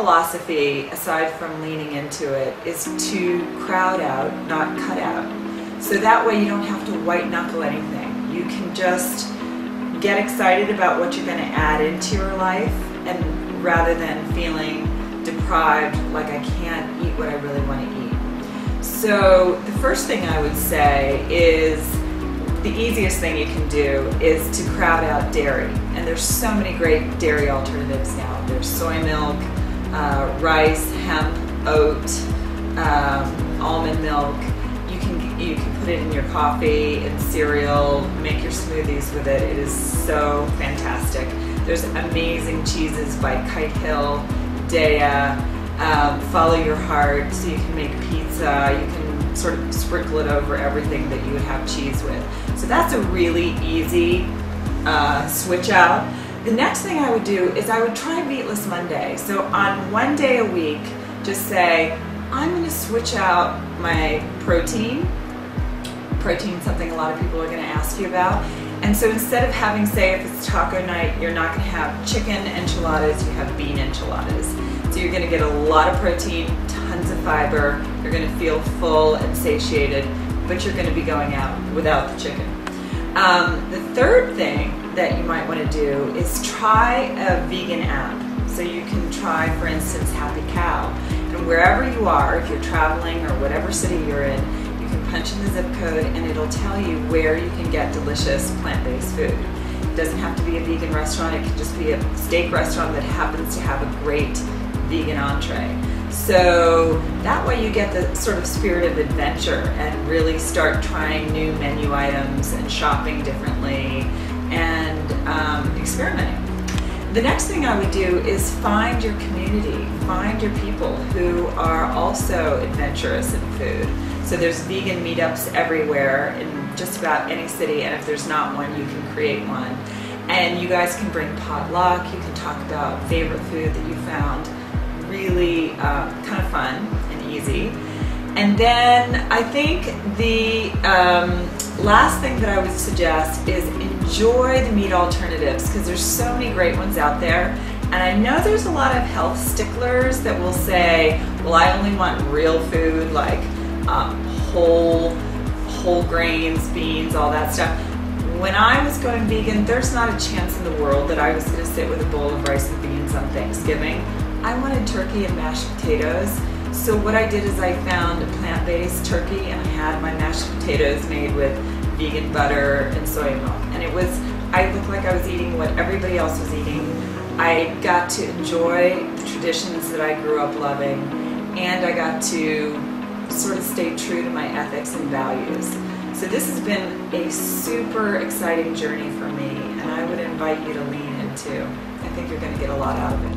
philosophy, aside from leaning into it, is to crowd out, not cut out. So that way you don't have to white knuckle anything. You can just get excited about what you're going to add into your life, and rather than feeling deprived, like I can't eat what I really want to eat. So the first thing I would say is, the easiest thing you can do is to crowd out dairy. And there's so many great dairy alternatives now. There's soy milk, rice, hemp, oat, almond milk. You can put it in your coffee and cereal, make your smoothies with it. It is so fantastic. There's amazing cheeses by Kite Hill, Daiya, Follow Your Heart, so you can make pizza. You can sort of sprinkle it over everything that you would have cheese with. So that's a really easy switch out. The next thing I would do is I would try Meatless Monday. So on one day a week, just say, I'm going to switch out my protein. Protein is something a lot of people are going to ask you about. And so instead of having, say, if it's taco night, you're not going to have chicken enchiladas, you have bean enchiladas. So you're going to get a lot of protein, tons of fiber, you're going to feel full and satiated, but you're going to be going out without the chicken. The third thing that you might want to do is try a vegan app. So you can try, for instance, Happy Cow. And wherever you are, if you're traveling or whatever city you're in, you can punch in the zip code and it'll tell you where you can get delicious plant-based food. It doesn't have to be a vegan restaurant, it can just be a steak restaurant that happens to have a great vegan entree. So that way you get the sort of spirit of adventure and really start trying new menu items and shopping differently and experimenting. The next thing I would do is find your community, find your people who are also adventurous in food. So there's vegan meetups everywhere in just about any city, and if there's not one, you can create one. And you guys can bring potluck, you can talk about favorite food that you found. Really kind of fun and easy. And then I think the last thing that I would suggest is enjoy the meat alternatives, because there's so many great ones out there. And I know there's a lot of health sticklers that will say, well, I only want real food, like whole grains, beans, all that stuff. When I was going vegan, there's not a chance in the world that I was going to sit with a bowl of rice and beans on Thanksgiving. I wanted turkey and mashed potatoes. So what I did is I found a plant-based turkey, and I had my mashed potatoes made with vegan butter and soy milk. And I looked like I was eating what everybody else was eating. I got to enjoy the traditions that I grew up loving, and I got to sort of stay true to my ethics and values. So this has been a super exciting journey for me, and I would invite you to lean into. I think you're going to get a lot out of it.